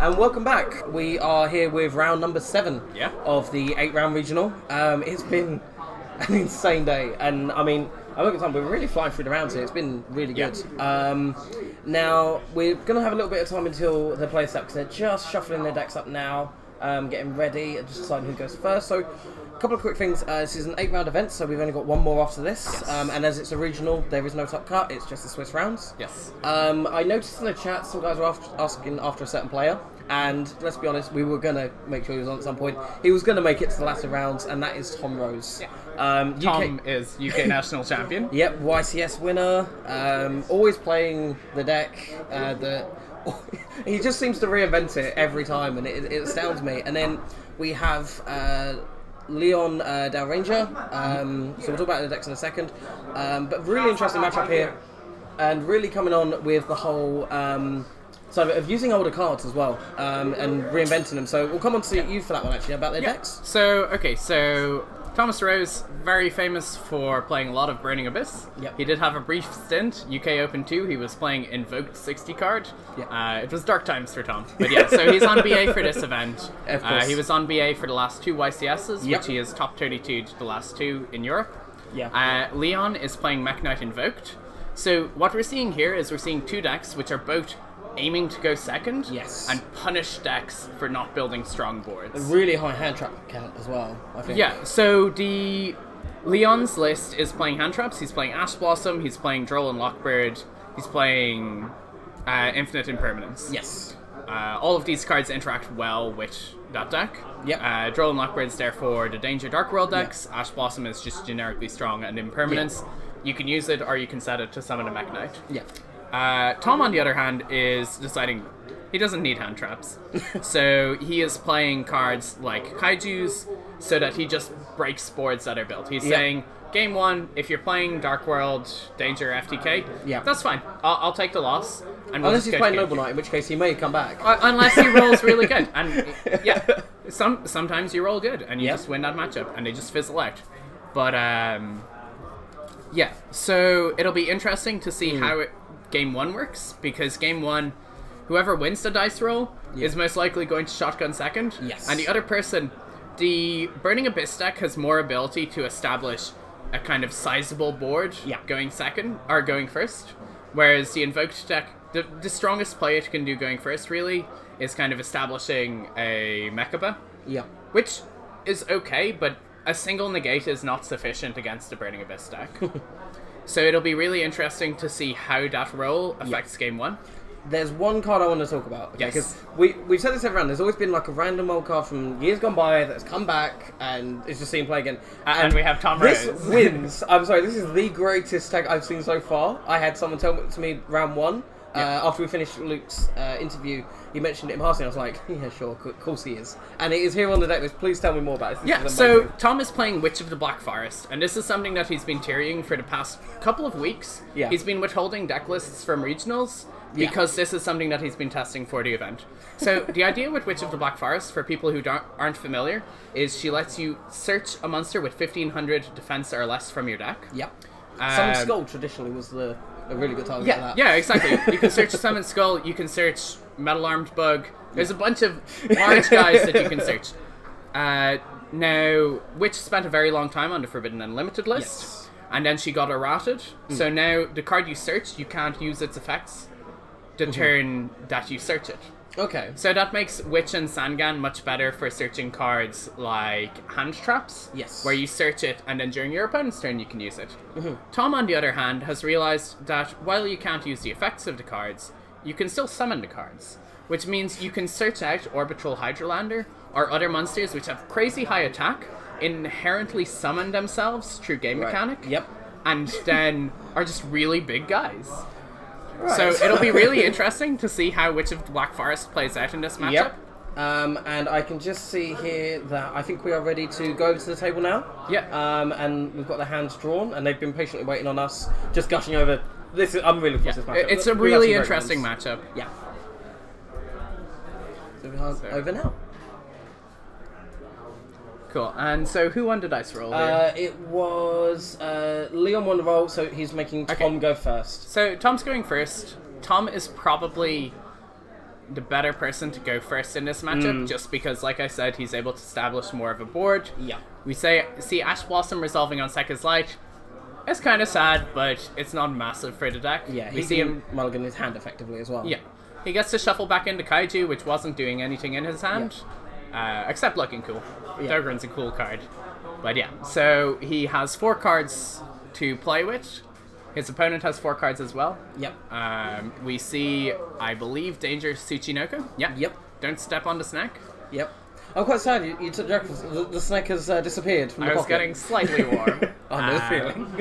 and welcome back. We are here with round number 7 of the 8-round regional. It's been an insane day, and I mean, I look at time, we're really flying through the rounds here. It's been really good. Now, we're going to have a little bit of time until the play set, because they're just shuffling their decks up now, getting ready, and just deciding who goes first. So, a couple of quick things. This is an 8-round event, so we've only got one more after this. And as it's a regional, there is no top cut, it's just the Swiss rounds. I noticed in the chat some guys were asking after a certain player, and let's be honest, we were going to make sure he was on at some point. He was going to make it to the latter rounds, and that is Tom Rose. Tom is UK national champion. Yep, YCS winner. Always playing the deck. He just seems to reinvent it every time, and it astounds me. And then we have Leon Dow Ranger. So we'll talk about the decks in a second. But really interesting matchup here, and really coming on with the whole side of using older cards as well, and reinventing them. So we'll come on to you for that one actually, about their decks. So Thomas Rose, very famous for playing a lot of Burning Abyss. He did have a brief stint, UK Open 2, he was playing Invoked 60 card. It was dark times for Tom. But yeah, so he's on BA for this event. He was on BA for the last 2 YCSs, which he is top 32 to the last 2 in Europe. Leon is playing Mekk Knight Invoked. So what we're seeing here is we're seeing 2 decks which are both aiming to go second, and punish decks for not building strong boards. A really high hand trap count as well, I think. Yeah, so the Leon's list is playing hand traps. He's playing Ash Blossom, he's playing Droll and Lockbird, he's playing Infinite Impermanence. All of these cards interact well with that deck. Droll and Lockbird is there for the Danger Dark World decks. Ash Blossom is just generically strong, and Impermanence, you can use it or you can set it to summon a Mekk Knight. Tom, on the other hand, is deciding he doesn't need hand traps. So he is playing cards like Kaijus so that he just breaks boards that are built. He's saying, game 1, if you're playing Dark World, Danger, FTK, that's fine. I'll take the loss. And unless he's playing Noble Knight, in which case he may come back. Unless he rolls really good. And sometimes you roll good and you just win that matchup and they just fizzle out. But so it'll be interesting to see how game 1 works, because game 1, whoever wins the dice roll is most likely going to shotgun second. And the other person, the Burning Abyss deck has more ability to establish a kind of sizable board going second, or going first, whereas the Invoked deck, the strongest play it can do going first really is kind of establishing a Mekaba, which is okay, but a single negate is not sufficient against the Burning Abyss deck. So it'll be really interesting to see how that roll affects game 1. There's one card I want to talk about. Because we've said this every round. There's always been like a random old card from years gone by that's come back and it's just seen play again. And we have Tom Rose. This wins. I'm sorry, this is the greatest tech I've seen so far. I had someone tell it to me round 1. After we finished Luke's interview, he mentioned it in passing. I was like, yeah, sure, of course he is. And it is here on the deck list. Please tell me more about it. So Tom is playing Witch of the Black Forest, and this is something that he's been tearing for the past couple of weeks. He's been withholding deck lists from regionals, because this is something that he's been testing for the event. So the idea with Witch of the Black Forest, for people who aren't familiar, is she lets you search a monster with 1500 defense or less from your deck. Summon Skull traditionally was a really good target for that. Yeah, exactly. You can search Summon Skull, you can search Metal Armed Bug. There's a bunch of large guys that you can search. Now, Witch spent a very long time on the Forbidden Unlimited list, and then she got errated. So now the card you search, you can't use its effects the turn that you search it. So that makes Witch and Sangan much better for searching cards like hand traps, where you search it and then during your opponent's turn you can use it. Tom, on the other hand, has realized that while you can't use the effects of the cards, you can still summon the cards, which means you can search out Orbital Hydrolander or other monsters which have crazy high attack, inherently summon themselves through game mechanic, and then are just really big guys. So it'll be really interesting to see how Witch of the Black Forest plays out in this matchup. And I can just see here that I think we are ready to go over to the table now. And we've got the hands drawn, and they've been patiently waiting on us, just gushing over. I'm really looking forward to this matchup. It's a really interesting matchup. So we are over now. Cool. And so who won the dice roll here? It was Leon won the roll, so he's making Tom go first. So Tom's going first. Tom is probably the better person to go first in this matchup, just because, like I said, he's able to establish more of a board. Yeah. We see Ash Blossom resolving on Sekka's Light. It's kind of sad, but it's not massive for the deck. Yeah, we see him mulligan his hand effectively as well. Yeah. He gets to shuffle back into Kaiju, which wasn't doing anything in his hand, except looking cool. Yeah. Dogren's a cool card. But yeah, so he has 4 cards to play with. His opponent has 4 cards as well. Yep. We see, I believe, Danger Tsuchinoko. Yeah. Yep. Don't step on the snake. Yep. I'm quite sad you took joke. The snake has disappeared from the pocket. I was getting slightly warm. I know the feeling.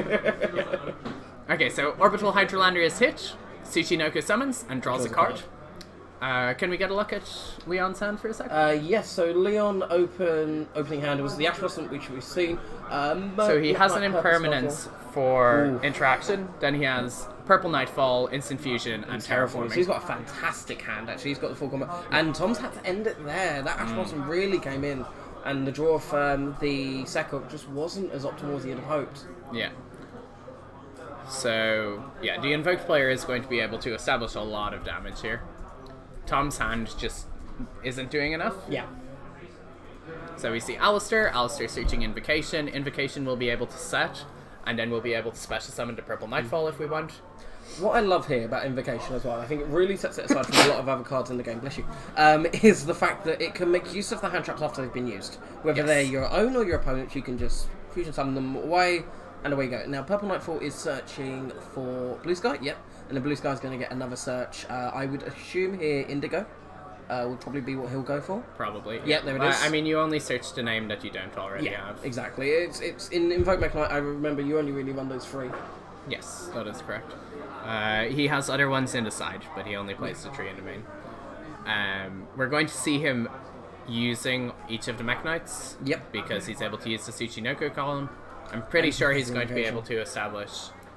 Yeah. Okay, so Orbital Hydrolander is hit. Tsuchinoko summons and draws a card. Can we get a look at Leon's hand for a second? Yes, so Leon opening hand was the Ash Blossom, which we've seen. So he has an impermanence for interaction, then he has Purple Nightfall, Instant Fusion, and Terraforming. So he's got a fantastic hand, actually. He's got the full combo. And Tom's had to end it there. That Ash Blossom really came in, and the draw of the Sekka just wasn't as optimal as he had hoped. Yeah. So, yeah, the Invoked player is going to be able to establish a lot of damage here. Tom's hand just isn't doing enough. Yeah. So we see Alistair searching Invocation. Invocation will be able to set, and then we'll be able to special summon the Purple Nightfall if we want. What I love here about Invocation as well, I think it really sets it aside from a lot of other cards in the game, bless you, is the fact that it can make use of the hand traps after they've been used. Whether they're your own or your opponent's, you can just fusion summon them away, and away you go. Now, Purple Nightfall is searching for Blue Sky, yep, and then Blue Sky's going to get another search. I would assume here Indigo would probably be what he'll go for. Probably. Yeah, there it is. I mean, you only searched a name that you don't already have. Exactly. It's in Invoked Mekk, I remember you only really run those 3. Yes, that is correct. He has other ones in the side, but he only plays the 3 in the main. We're going to see him using each of the Mekk Knights. Yep. Because he's able to use the Tsuchinoko column. I'm pretty sure he's going to be able to establish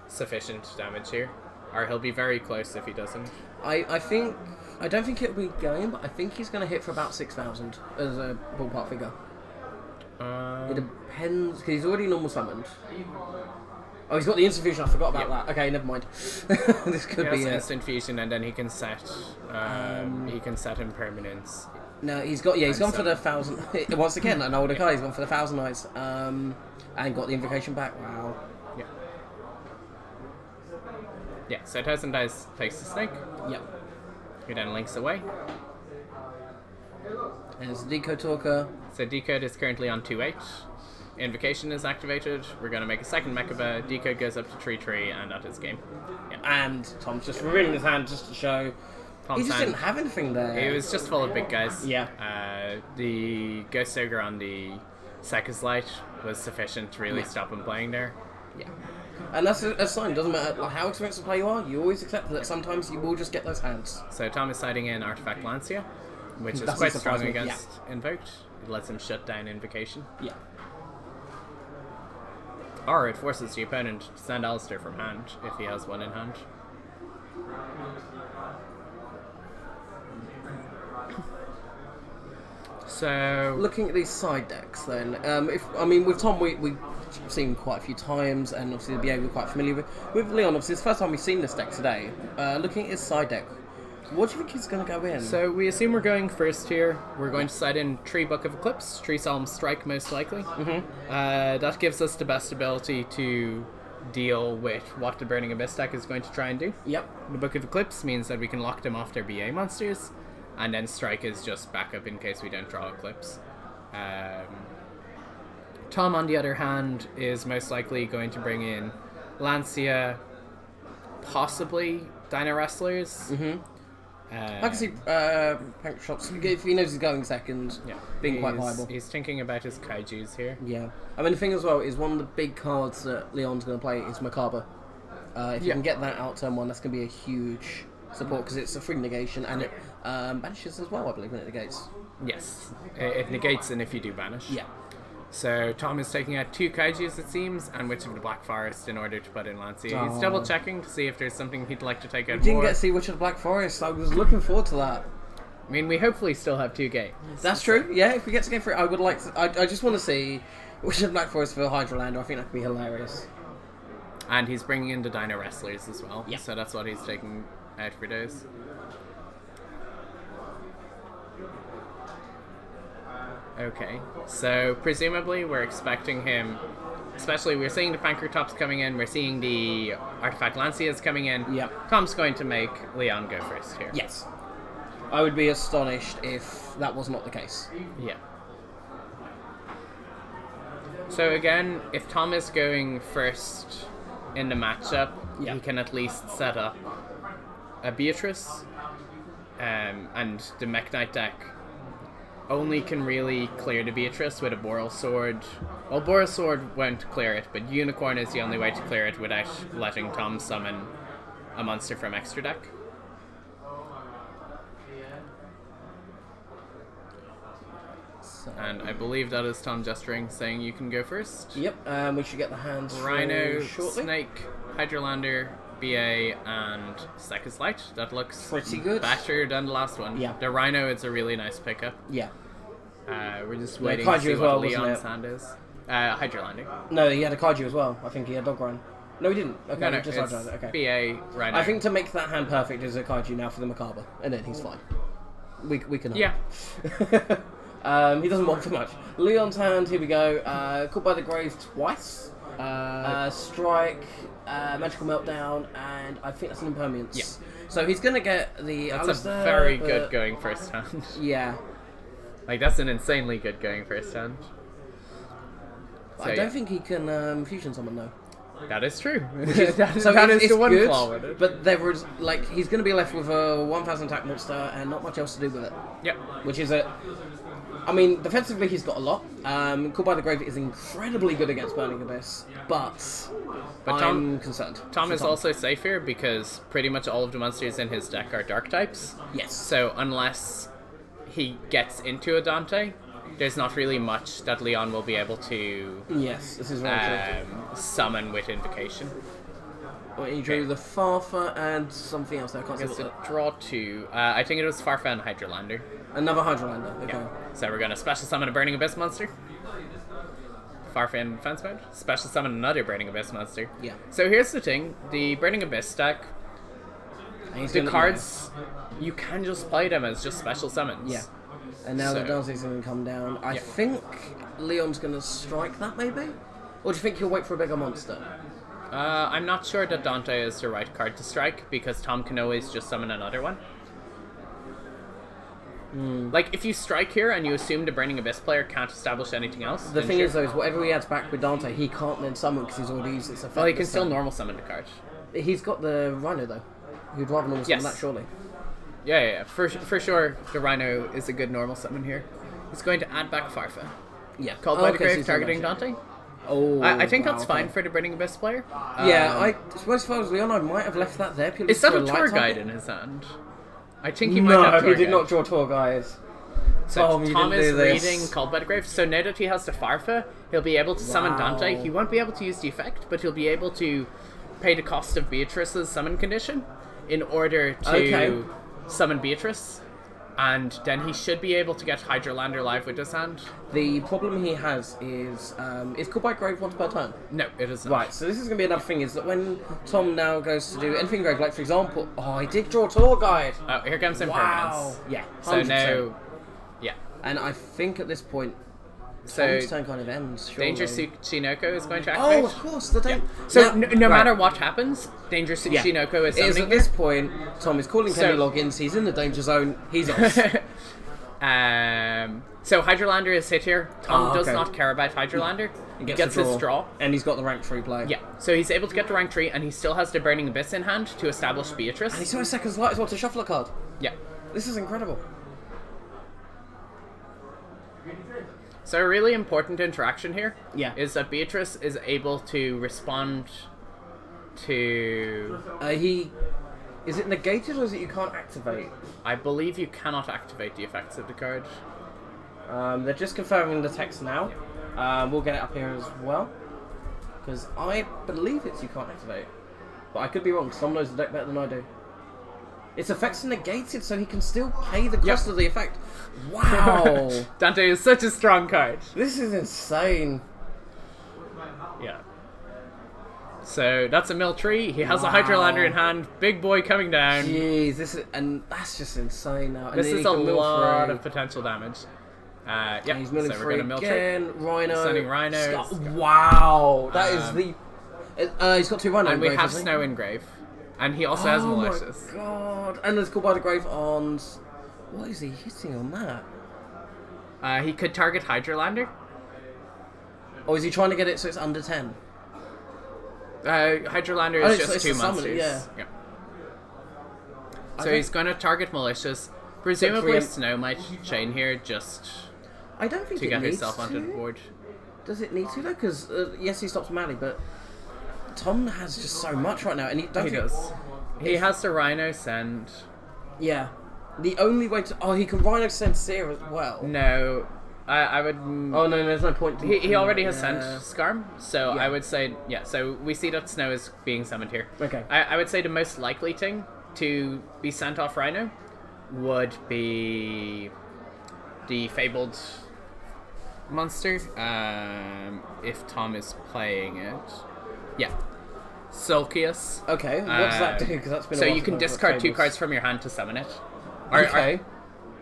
sufficient damage here. Or he'll be very close if he doesn't. I don't think it'll be game, but I think he's going to hit for about 6,000 as a ballpark figure. It depends, because he's already normal summoned. Oh, he's got the instant fusion. I forgot about that. Okay, never mind. This could be instant fusion, and then he can set. He can set impermanence. No, he's got. Yeah, he's gone for the 1,000. Once again, an older guy. He's gone for the 1,000 Knights. And got the invocation back. Wow. Yeah. Yeah. So 1,000 dice takes the snake. Yep. He then links away. And it's Decode Talker. So Decode is currently on 2/8. Invocation is activated. We're going to make a second Mekaba. Decode goes up to 3/3, and that is game. Yeah. And Tom's just revealing his hand just to show. He just didn't have anything there. It was just full of big guys. Yeah. The Ghost Ogre on the Sekka's Light was sufficient to really stop him playing there. Yeah. And that's a sign. Doesn't matter how experienced a player you are, you always accept that sometimes you will just get those hands. So Tom is siding in Artifact Lancia, which is quite strong against Invoked. It lets him shut down Invocation. Yeah. Or it forces the opponent to send Alistair from hand if he has one in hand. So looking at these side decks, then, with Tom, we've seen quite a few times, and obviously the BA we're quite familiar with. With Leon, obviously, it's the first time we've seen this deck today. Looking at his side deck, what do you think he's going to go in? So we assume we're going first here. We're going to side in Tree Book of Eclipse, Tree Solemn Strike most likely. That gives us the best ability to deal with what the Burning Abyss deck is going to try and do. Yep. The Book of Eclipse means that we can lock them off their BA monsters, and then Strike is just backup in case we don't draw Eclipse. Tom, on the other hand, is most likely going to bring in Lancia, possibly Dino Wrestlers. I can see Punk Shots, if he knows he's going second, being quite viable. He's thinking about his Kaijus here. Yeah. I mean, the thing as well is one of the big cards that Leon's going to play is Macabre. If you can get that out turn 1, that's going to be a huge support, because it's a free negation, and it banishes as well, I believe, when it negates. Yes. It negates, and if you do banish. Yeah. So Tom is taking out 2 Kaijus, it seems, and Witch of the Black Forest in order to put in Lancia. He's double checking to see if there's something he'd like to take out more. Didn't get to see Witch of the Black Forest. I was looking forward to that. I mean, we hopefully still have 2 games. That's true. Yeah, if we get to game 3, I would like to. I just want to see Witch of the Black Forest for Hydrolander. I think that could be hilarious. And he's bringing in the Dino Wrestlers as well. Yeah. So that's what he's taking out for those. Okay, so presumably we're expecting him, especially we're seeing the Pankratops coming in, we're seeing the Artifact Lancias coming in. Yep. Tom's going to make Leon go first here. Yes. I would be astonished if that was not the case. Yeah. So again, if Tom is going first in the matchup, he can at least set up a Beatrice, and the Mekk Knight deck only can really clear the Beatrice with a Boral Sword. Well, Boral Sword won't clear it, but Unicorn is the only way to clear it without letting Tom summon a monster from extra deck. And I believe that is Tom gesturing, saying you can go first. Yep, we should get the hands Rhino, shortly. Snake, Hydrolander, BA, and Sekka's Light. That looks pretty good. Better than the last one. Yeah. The Rhino is a really nice pickup. Yeah. We're just waiting to see what Leon's hand is. Hydrolander. No, he had a Kaiju as well. I think he had Dog Rhino. No, he didn't. Okay, no, just Hydrolander. Okay. BA, Rhino. I think to make that hand perfect is a Kaiju now for the Macabre, and then he's fine. We can help. Yeah. He doesn't want for much. Leon's hand, here we go. Caught by the Grave twice. Strike, Magical Meltdown, and I think that's an Impermanence. Yeah. So he's going to get the That's Alistair, a very good going first hand. Yeah. Like, that's an insanely good going first hand. So, I don't think he can fusion summon, though. That is true. So that is it's the one good, flaw with it. But there was, like, he's going to be left with a 1,000 attack monster and not much else to do with it. Yep. Which is a... I mean, defensively he's got a lot. Called by the Grave is incredibly good against Burning Abyss, but I'm concerned. Tom is also safe here because pretty much all of the monsters in his deck are dark types. Yes. So unless he gets into a Dante, there's not really much that Leon will be able to yes, this is very true. Summon with Invocation. Well, he drew the Farfa and something else. I can't see what that. Draw two. I think it was Farfa and Hydrolander. Another Hydrolander. Okay. Yeah. So we're gonna special summon a Burning Abyss monster. Farfa in defense mode. Special summon another Burning Abyss monster. Yeah. So here's the thing: the Burning Abyss deck. The cards, you can just play them as just special summons. Yeah. And now that Dante's going to come down, I think Leon's going to strike that maybe? Or do you think he'll wait for a bigger monster? I'm not sure that Dante is the right card to strike because Tom can always just summon another one. Like, if you strike here and you assume the Burning Abyss player can't establish anything else... The thing is, though, is whatever he adds back with Dante, he can't then summon because he's already used its effect. Well, he can still normal summon the card. He's got the Rhino, though. He'd rather normal summon that, surely. Yeah. For sure, the Rhino is a good normal summon here. He's going to add back Farfa. Yeah. Called by the Grave, targeting Dante. Oh, I think that's fine for the Burning Abyss player. Yeah, I suppose if I was Leon, I might have left that there. Is that a tour guide in his hand? I think he might have No, tour he did guide. not draw tour guides. So Tom is reading Called by the Grave. So now that he has the Farfa, he'll be able to summon Dante. He won't be able to use the effect, but he'll be able to pay the cost of Beatrice's summon condition in order to summon Beatrice. And then he should be able to get Hydrolander live with his hand. The problem he has is Called by Grave once per turn? No, it isn't. Right, so this is going to be another thing, is that when Tom now goes to do anything Grave, like for example, I did draw a tour guide. Oh, here comes Impermanence. Yeah, 100%. So now, yeah. And I think at this point, Tom's turn kind of ends, surely. Danger Shinoko is going to activate. Oh, of course, the thing. So no matter what happens, Danger Shinoko is summoning. At this point, Tom is calling Kenny logins, he's in the danger zone, he's off. So Hydrolander is hit here. Tom does not care about Hydrolander. He gets his draw. And he's got the rank 3 play. Yeah, so he's able to get the rank 3 and he still has the Burning Abyss in hand to establish Beatrice. And he still has Second's Light as well to shuffle a card. Yeah. This is incredible. So a really important interaction here is that Beatrice is able to respond to... Is it negated or is it you can't activate? I believe you cannot activate the effects of the card. They're just confirming the text now. We'll get it up here as well. Because I believe it's you can't activate. But I could be wrong, someone knows the deck better than I do. Its effects are negated, so he can still pay the cost of the effect. Wow! Dante is such a strong card. This is insane. Yeah. So that's a mill tree. He has a Hydrolander in hand. Big boy coming down. Jeez, and that's just insane now. This is a lot of potential damage. Yeah, and he's milling so free again. Rhino. Sending Rhino. Wow, that is the... he's got 2 Rhino and we engrave, have Snow Engrave. And he also has Malicious. Oh my god. And there's Call by the Grave on... What is he hitting on that? He could target Hydrolander. Or is he trying to get it so it's under 10? Hydrolander is just 2 monsters. Yeah. So he's going to target Malicious. Presumably Snow might chain here just I don't think to it get needs herself onto the board. Does it need to though? Because yes, he stops Mally, but Tom has just so much right now, and he does. He has the Rhino send. Yeah. The only way to... Oh, he can Rhino send Seer as well. No. I would... Oh, no, there's no point. He already has sent Skarm, so I would say... Yeah, so we see that Snow is being summoned here. Okay. I would say the most likely thing to be sent off Rhino would be the Fabled monster, if Tom is playing it. Yeah. Sulcius. Okay, what does that do? Because that's been so you can discard 2 cards from your hand to summon it. Okay.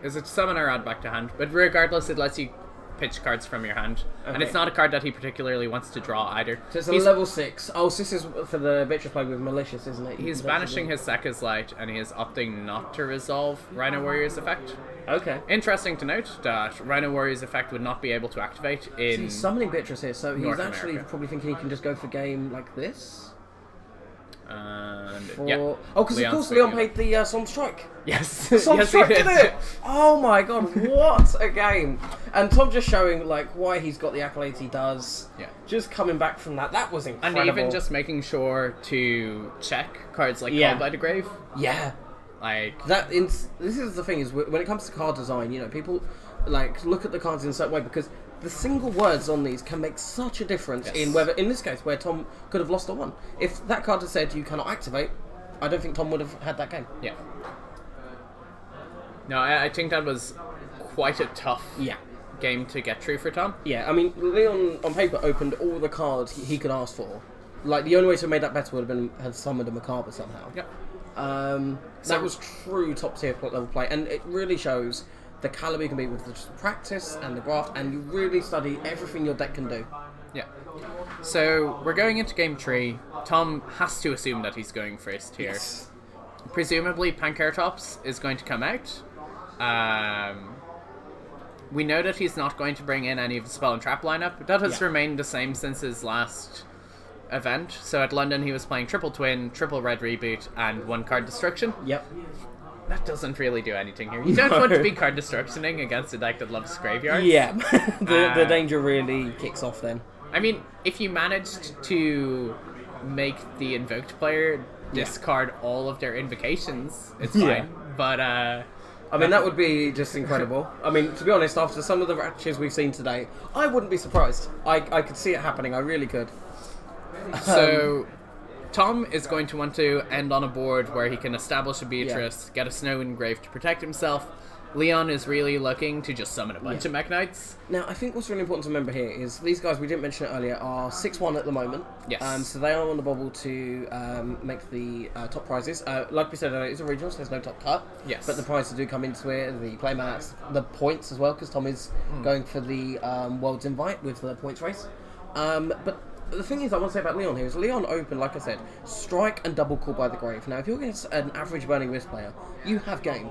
Is it summon or add back to hand? But regardless, it lets you pitch cards from your hand. Okay. And it's not a card that he particularly wants to draw either. So it's a level 6. Oh, so this is for the Beatrice play with Malicious, isn't it? He's banishing his Sekka's Light, and he is opting not to resolve Rhino Warrior's effect. Okay. Interesting to note that Rhino Warrior's effect would not be able to activate in... So he's summoning Beatrice here, so he's North actually America. probably thinking he can just go for game like this? And yeah. Oh, because of course Leon played the Solemn Strike. Yes. Solemn Strike did it! Oh my god, what a game! And Tom just showing like why he's got the accolades he does. Yeah. Just coming back from that was incredible. And even just making sure to check cards like Called by the Grave. Yeah. Like this is the thing is when it comes to card design, you know, people like look at the cards in a certain way because the single words on these can make such a difference in whether, in this case, where Tom could have lost or won. If that card had said you cannot activate, I don't think Tom would have had that game. Yeah. No, I think that was quite a tough game to get through for Tom. Yeah, I mean, Leon on paper opened all the cards he could ask for. Like the only way to have made that better would have been had summoned a Macabre somehow. Yeah. That was true top tier level play, and it really shows the caliber you can be with the practice and the graft, and you really study everything your deck can do. Yeah. So we're going into game 3. Tom has to assume that he's going first here. Yes. Presumably Panceratops is going to come out. We know that he's not going to bring in any of the Spell and Trap lineup. That has remained the same since his last event. So at London he was playing Triple Twin, Triple Red Reboot, and 1 card Destruction. Yep. That doesn't really do anything here. You don't want to be card destructioning against a deck that loves graveyards. Yeah, the danger really kicks off then. I mean, if you managed to make the Invoked player discard all of their invocations, it's fine. But, I mean, that would be just incredible. I mean, to be honest, after some of the matches we've seen today, I wouldn't be surprised. I could see it happening, I really could. So... Tom is going to want to end on a board where he can establish a Beatrice, get a Snow Engrave to protect himself. Leon is really looking to just summon a bunch of Mekk Knights. Now, I think what's really important to remember here is these guys, we didn't mention it earlier, are 6-1 at the moment. Yes. So they are on the bubble to make the top prizes. Like we said earlier, it's a regional, so there's no top cut. Yes. But the prizes do come into it, the playmats, the points as well, because Tom is going for the World's Invite with the points race. But the thing is, I want to say about Leon here is Leon open, like I said, strike and double Call by the Grave. Now, if you're against an average Burning Wisp player, you have game.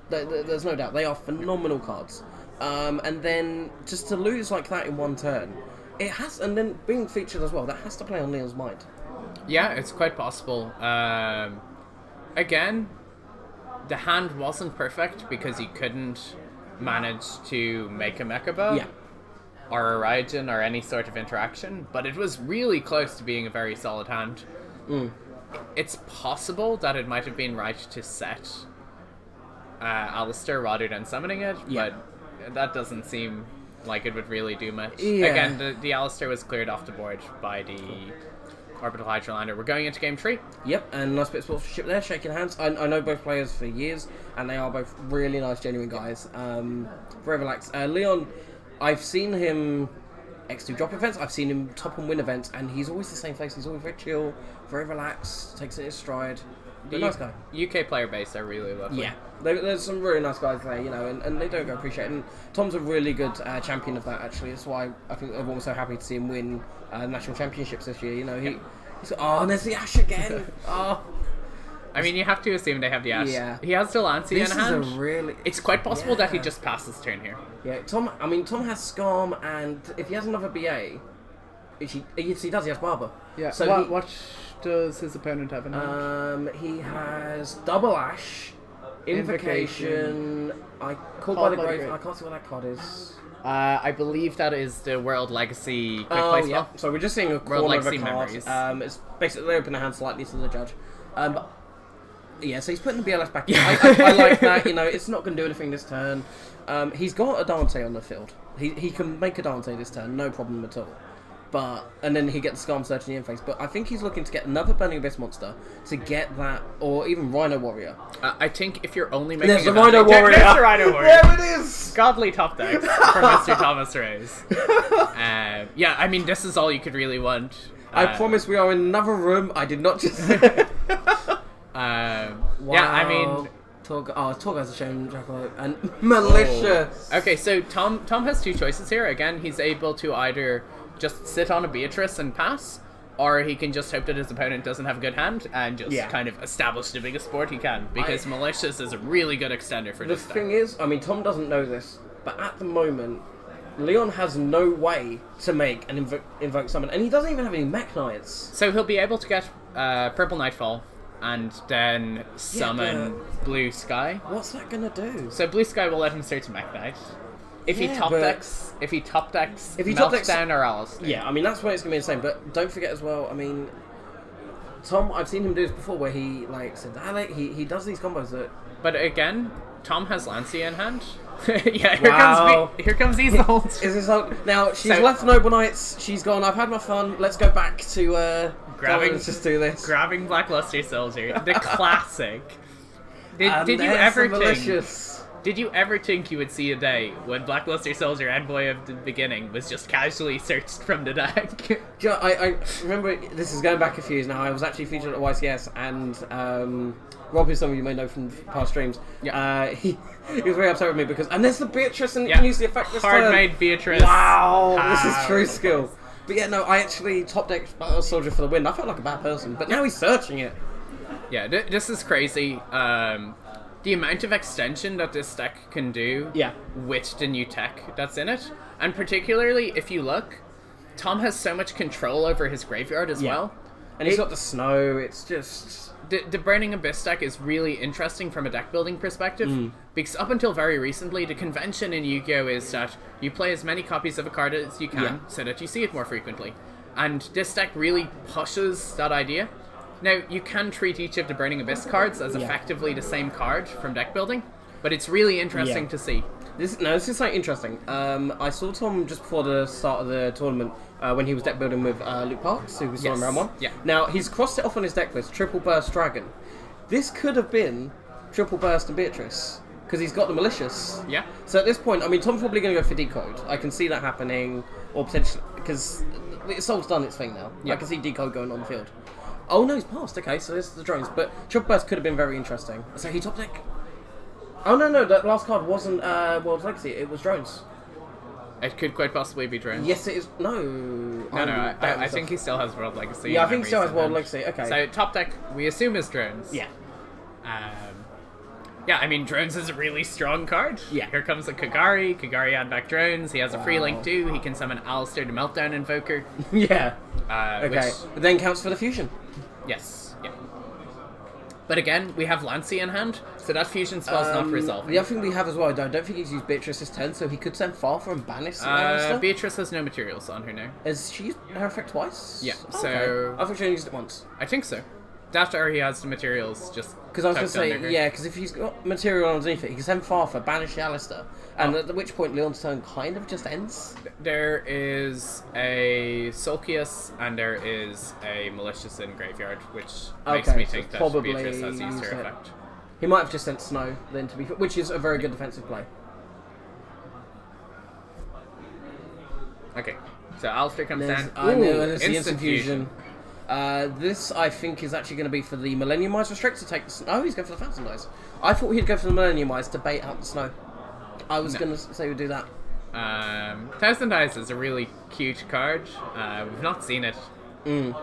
There's no doubt. They are phenomenal cards. And then just to lose like that in 1 turn, it has, and then being featured as well, that has to play on Leon's mind. Yeah, it's quite possible. Again, the hand wasn't perfect because he couldn't manage to make a Mekaba. Yeah. Or a Raijin or any sort of interaction, but it was really close to being a very solid hand. It's possible that it might have been right to set Alistair rather than summoning it, but that doesn't seem like it would really do much. Again, the Alistair was cleared off the board by the Orbital Hydrolander. We're going into game 3. Yep, and nice bit of sportsmanship there, shaking hands. I know both players for years, and they are both really nice, genuine guys. Very relaxed. Leon, I've seen him X2 drop events, I've seen him top and win events, and he's always the same face. He's always very chill, very relaxed, takes it in his stride. the nice guy. UK player base are really lovely. Yeah, there's some really nice guys there, you know, and they don't go appreciate it. And Tom's a really good champion of that, actually. That's why I think everyone's so happy to see him win national championships this year. You know, he's and there's the Ash again. I mean, you have to assume they have the Ash. Yeah. He has Delancey in hand. It's quite possible that he just passes turn here. Yeah, Tom has Scarm, and if he has another BA, he does. He has Barber. Yeah. So what does his opponent have in hand? He has double Ash, Invocation. I called by the Grave. I can't see what that card is. I believe that is the World Legacy quick play spell. Yeah. So we're just seeing a corner of a card. It's basically they open their hand slightly to the judge. Yeah, so he's putting the BLS back in. I like that, you know, it's not going to do anything this turn. He's got a Dante on the field. He can make a Dante this turn, no problem at all. And then he gets the Scarm Search in the interface. But I think he's looking to get another Burning Abyss monster to get that, or even Rhino Warrior. I think if you're only making there's a Rhino Warrior. There's a Rhino Warrior. There it is! Godly top decks for Mr. Thomas Reyes. Yeah, I mean, this is all you could really want. I promise we are in another room. I did not just... Wow. Yeah, I mean... Torg has a shown Jackalope and Malicious. Okay, so Tom has two choices here. Again, he's able to either just sit on a Beatrice and pass, or he can just hope that his opponent doesn't have a good hand and just kind of establish the biggest board he can, because Malicious is a really good extender for this deck. The thing is, I mean, Tom doesn't know this, but at the moment, Leon has no way to make an invoke summon, and he doesn't even have any Mekk Knights. So he'll be able to get Purple Nightfall, and then summon Blue Sky. What's that gonna do? So Blue Sky will let him search Mekk Knight. If he top decks Meltdown or Alistair. Yeah, I mean that's where it's gonna be insane. But don't forget as well. I mean, Tom, I've seen him do this before, where he said, Alec, he does these combos that. But again, Tom has Lancey in hand. Yeah, here comes Isolde. Is this now? She's left Noble Knights. She's gone. I've had my fun. Let's go back to let's just do this. Grabbing Blackluster Soldier, the classic. Did you ever think? Did you ever think you would see a day when Blackluster Soldier, Envoy of the Beginning, was just casually searched from the deck? I remember, this is going back a few years now, I was actually featured at YCS, and Rob, who some of you may know from past streams, he was very upset with me because, and there's the Beatrice, and you can use the effect this turn. Hard-made Beatrice. Wow, this is true skill. But yeah, no, I actually top-decked Blackluster Soldier for the win. I felt like a bad person, but now he's searching it. Yeah, this is crazy. The amount of extension that this deck can do with the new tech that's in it. And particularly, if you look, Tom has so much control over his graveyard as well. And he's got the snow, it's just... The Burning Abyss deck is really interesting from a deck building perspective, because up until very recently, the convention in Yu-Gi-Oh! Is that you play as many copies of a card as you can, so that you see it more frequently. And this deck really pushes that idea. Now, you can treat each of the Burning Abyss cards as effectively the same card from deck building, but it's really interesting to see. This is something interesting. I saw Tom just before the start of the tournament when he was deck building with Luke Parks, who was on round one. Yeah. Now, he's crossed it off on his deck list, Triple Burst Dragon. This could have been Triple Burst and Beatrice, because he's got the Malicious. Yeah. So at this point, I mean, Tom's probably going to go for Decode. I can see that happening, or potentially, because Soul's done its thing now. I can see Decode going on the field. Oh no, he's passed. Okay, so there's the drones. But Triple Burst could have been very interesting. So he top deck. Oh no, that last card wasn't World Legacy. It was drones. It could quite possibly be drones. Yes, it is. I think he still has World Legacy. Yeah, I think he still has World Legacy. Okay. So top deck, we assume is drones. Yeah. Yeah, I mean, drones is a really strong card. Yeah. Here comes a Kagari. Kagari add back drones. He has a free link too. He can summon Alistair the Meltdown Invoker. Yeah. Okay. But then counts for the fusion. Yes. Yeah. But again, we have Lancey in hand, so that fusion spell's not resolved. The other thing we have as well, I don't think he's used Beatrice this turn, so he could send Farther and banish Alistair. Beatrice has no materials on her now. Has she used her effect twice? Yeah. So I thought she only used it once. I think so. That or he has the materials just... Because I was going to say, yeah, because if he's got material underneath it, he can send Farther, banish Alistair, and at which point Leon's turn kind of just ends. There is a Sulcius and there is a Malicious in Graveyard, which makes me think that Beatrice has used her effect. He might have just sent Snow, then, to be which is a very good defensive play. Okay, so Alistair comes down. Ooh, instant fusion. This, I think, is actually going to be for the Millennium Eyes Restrict to take the... Oh, he's going for the Thousand Eyes. I thought he'd go for the Millennium Eyes to bait out the snow. I was going to say we'd do that. Thousand Eyes is a really cute card. We've not seen it. And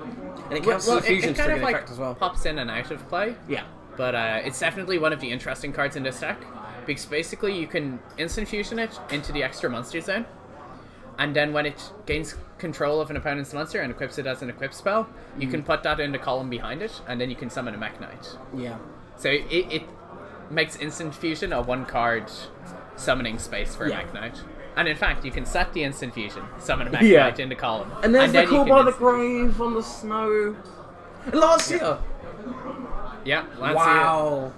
it counts as a fusion triggering effect as well. Pops in and out of play. Yeah. But it's definitely one of the interesting cards in this deck. Because basically you can instant fusion it into the extra monster zone. And then when it gains control of an opponent's monster and equips it as an equip spell, you can put that in the column behind it, and then you can summon a Mekk Knight. Yeah. So it makes instant fusion a one-card summoning space for a Mekk Knight. And in fact, you can set the instant fusion, summon a Mekk Knight in the column. And there's the Call by the Grave on the snow. Lancia! Yeah, Lancia. Wow.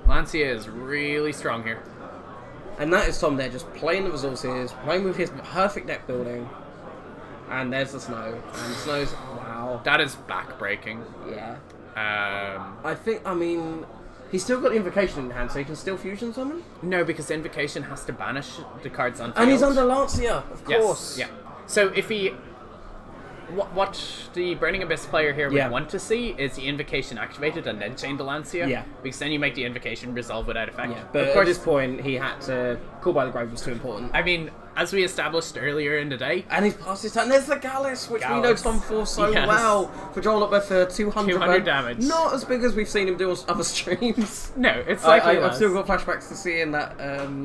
Lancia is really strong here. And that is Tom there, just playing the resources, playing with his perfect deck building. And there's the snow. And the snow's... Wow. That is back-breaking. Yeah. I mean... He's still got the Invocation in hand, so he can still fusion summon? No, because the Invocation has to banish the cards on field. And he's under Lancia, of course. Yeah. So if he... What the Burning Abyss player here would want to see is the Invocation activated and then chain the Lancia. Yeah. Because then you make the Invocation resolve without effect. Yeah, but of course, at this point, he had to... Call by the Grave was too important. I mean, as we established earlier in the day... And he's past his turn. There's the Gallus, which we know Tom for so well. For drawing up there for 200 damage. Not as big as we've seen him do on other streams. No, it's like I've still got flashbacks to seeing that.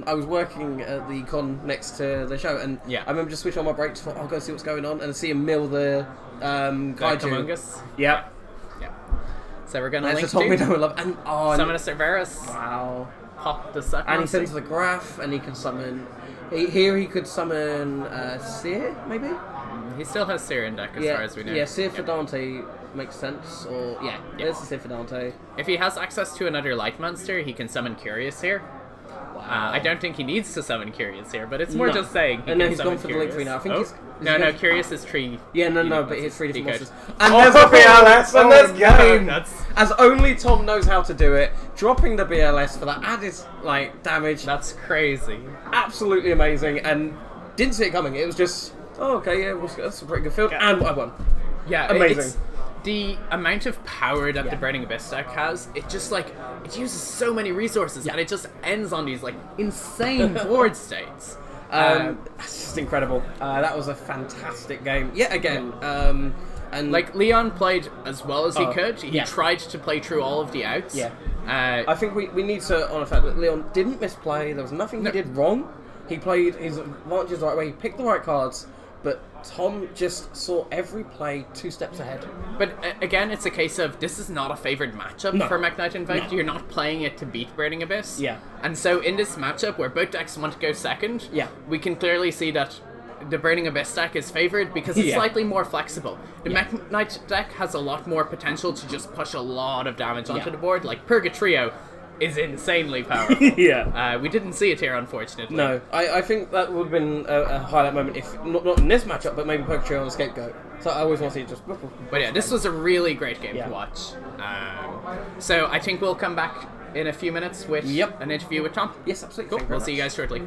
I was working at the con next to the show, and I remember just switching on my brakes for, I'll go see what's going on, and see him mill the Kaiju. Yep. So we're going to link and summon a Cerberus. Wow. Pop the sucker. And he sends the Graph, and he can summon... Here he could summon Seer, maybe? He still has Seer in deck as far as we know. Yeah, Seer for Dante makes sense. Or there's the Seer for Dante. If he has access to another light monster, he can summon Curious here. Wow. I don't think he needs to summon Curious here, but it's more just saying he and then can he's gone for the Link 3 now. I think No, Curious is tree. Yeah, no, but it's 3 different monsters. And there's a BLS, and there's game! As only Tom knows how to do it, dropping the BLS for that added, damage. That's crazy. Absolutely amazing, and didn't see it coming. It was just, that's a pretty good field, and I won. Yeah, amazing. The amount of power that the Burning Abyss deck has, it just, it uses so many resources, and it just ends on these, insane board states. That's just incredible. That was a fantastic game. Yet again. And Leon played as well as he could. He tried to play through all of the outs. Yeah. I think we need to honor the fact that Leon didn't misplay. There was nothing he did wrong. He played his advantages the right way. He picked the right cards. But Tom just saw every play 2 steps ahead. But again, it's a case of this is not a favoured matchup for Mekk Knight Invoked. You're not playing it to beat Burning Abyss. Yeah. And so in this matchup where both decks want to go second, we can clearly see that the Burning Abyss deck is favoured because it's slightly more flexible. The Mekk Knight deck has a lot more potential to just push a lot of damage onto the board. Like Purgatrio is insanely powerful. We didn't see it here, unfortunately. No, I think that would have been a highlight moment if not in this matchup, but maybe Purgatrio on the Scapegoat. So I always want to see it just. But yeah, this was a really great game to watch. So I think we'll come back in a few minutes with an interview with Tom. Yes, absolutely. Cool. We'll see you guys shortly.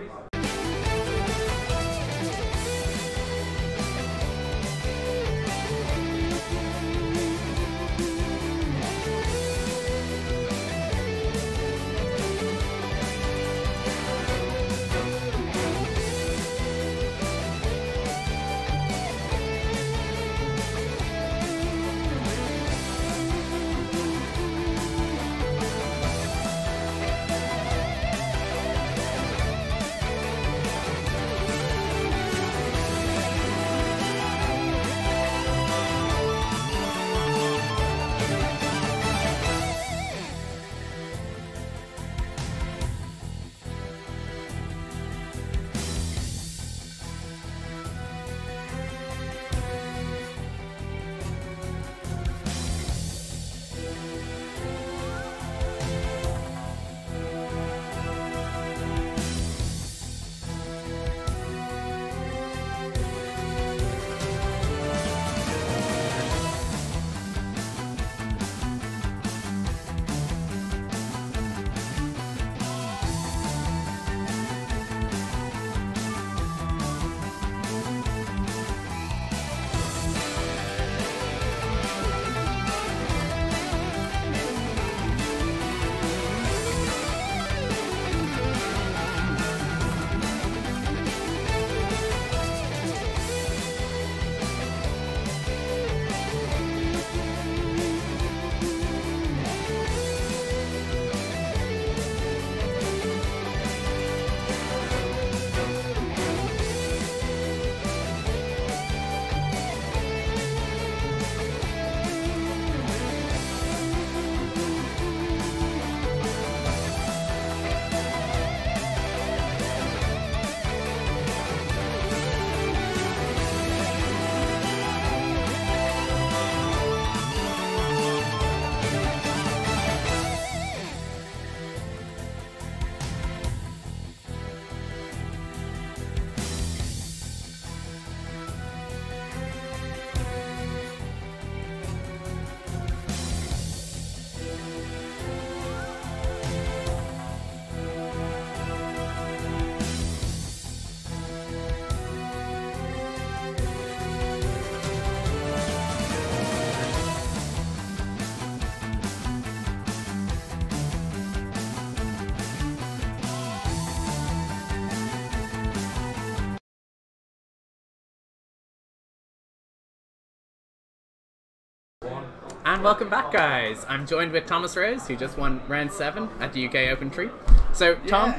And welcome back, guys. I'm joined with Thomas Rose, who just won round 7 at the UK Open Tree. So, Tom,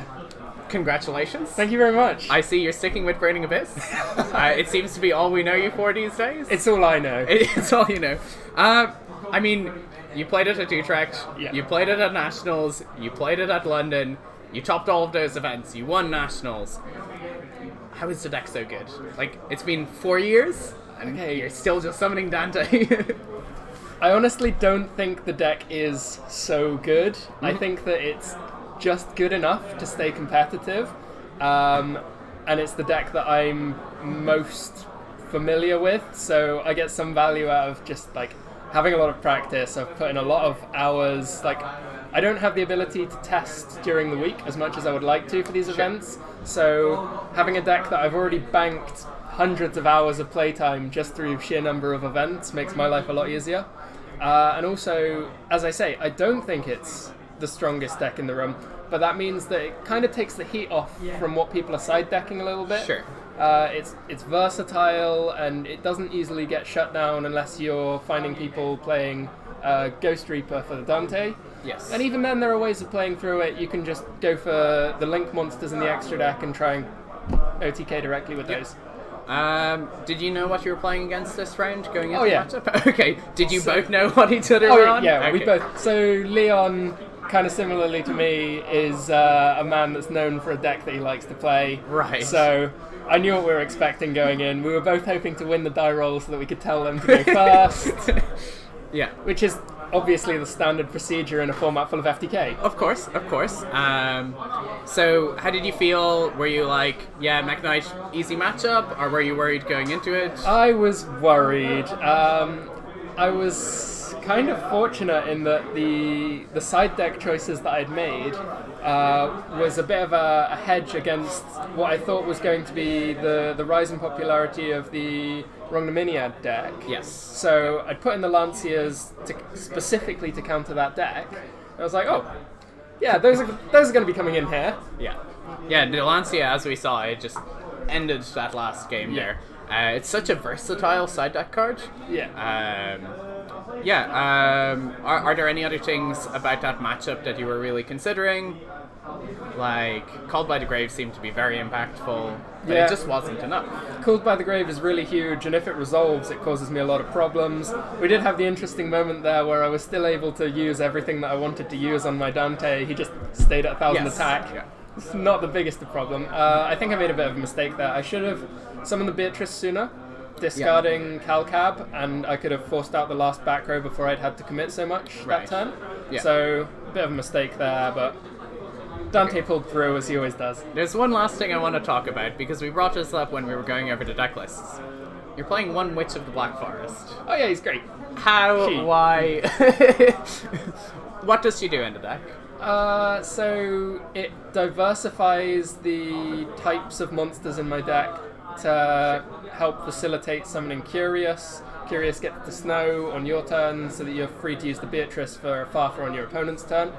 congratulations. Thank you very much. I see you're sticking with Burning Abyss. It seems to be all we know you for these days. It's all I know. It's all you know. I mean, you played it at Utrecht, you played it at Nationals, you played it at London, you topped all of those events, you won Nationals. How is the deck so good? Like, it's been 4 years, and you're still just summoning Dante. I honestly don't think the deck is so good. I think that it's just good enough to stay competitive, and it's the deck that I'm most familiar with, so I get some value out of just like having a lot of practice. I've put in a lot of hours. Like, I don't have the ability to test during the week as much as I would like to for these events, so having a deck that I've already banked hundreds of hours of playtime just through sheer number of events makes my life a lot easier. And also, as I say, I don't think it's the strongest deck in the room, but that means that it kind of takes the heat off from what people are side decking a little bit. Sure. It's versatile, and it doesn't easily get shut down unless you're finding people playing Ghost Reaper for the Dante. Yes. And even then, there are ways of playing through it. You can just go for the Link monsters in the extra deck and try and OTK directly with those. Did you know what you were playing against this round going into the matchup? Okay. Did you both know what each other were on? Yeah, okay. We both. So Leon, kind of similarly to me, is a man that's known for a deck that he likes to play. Right. So I knew what we were expecting going in. We were both hoping to win the die roll so that we could tell them to go first. Yeah. Which is obviously the standard procedure in a format full of FTK. Of course, of course. So how did you feel? Were you like, yeah, Mekk Knight, easy matchup, or were you worried going into it? I was worried. I was kind of fortunate in that the side deck choices that I'd made was a bit of a hedge against what I thought was going to be the rise in popularity of the Rongnominiad deck. Yes. So I'd put in the Lanciers specifically to counter that deck. I was like, oh, yeah, those are going to be coming in here. Yeah. Yeah, the Lancia, as we saw, it just ended that last game there. It's such a versatile side deck card. Yeah. Are there any other things about that matchup that you were really considering? Like, Called by the Grave seemed to be very impactful, but it just wasn't enough. Called by the Grave is really huge, and if it resolves, it causes me a lot of problems. We did have the interesting moment there where I was still able to use everything that I wanted to use on my Dante. He just stayed at 1,000 attack. Yeah. It's not the biggest of problem. I think I made a bit of a mistake there. I should have summoned the Beatrice sooner, discarding Calcab, and I could have forced out the last back row before I'd had to commit so much that turn. Yeah. So, a bit of a mistake there, but Dante pulled through, as he always does. There's one last thing I want to talk about, because we brought this up when we were going over the deck lists. You're playing one Witch of the Black Forest. Oh yeah, he's great. How? Why? What does she do in the deck? So it diversifies the types of monsters in my deck to help facilitate summoning Curious. Curious gets the Snow on your turn so that you're free to use the Beatrice for Farfa on your opponent's turn.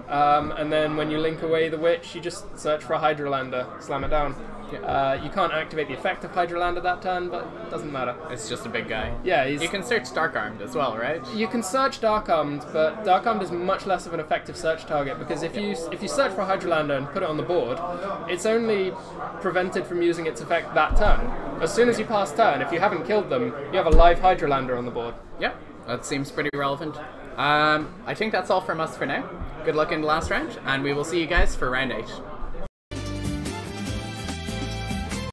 And then when you link away the Witch, you just search for a Hydrolander, slam it down. You can't activate the effect of Hydrolander that turn, but it doesn't matter. It's just a big guy. Yeah, you can search Dark Armed as well, right? You can search Dark Armed, but Dark Armed is much less of an effective search target, because if you search for a Hydrolander and put it on the board, it's only prevented from using its effect that turn. As soon as you pass turn, if you haven't killed them, you have a live Hydrolander on the board. Yeah, that seems pretty relevant. I think that's all from us for now. Good luck in the last round, and we will see you guys for round 8.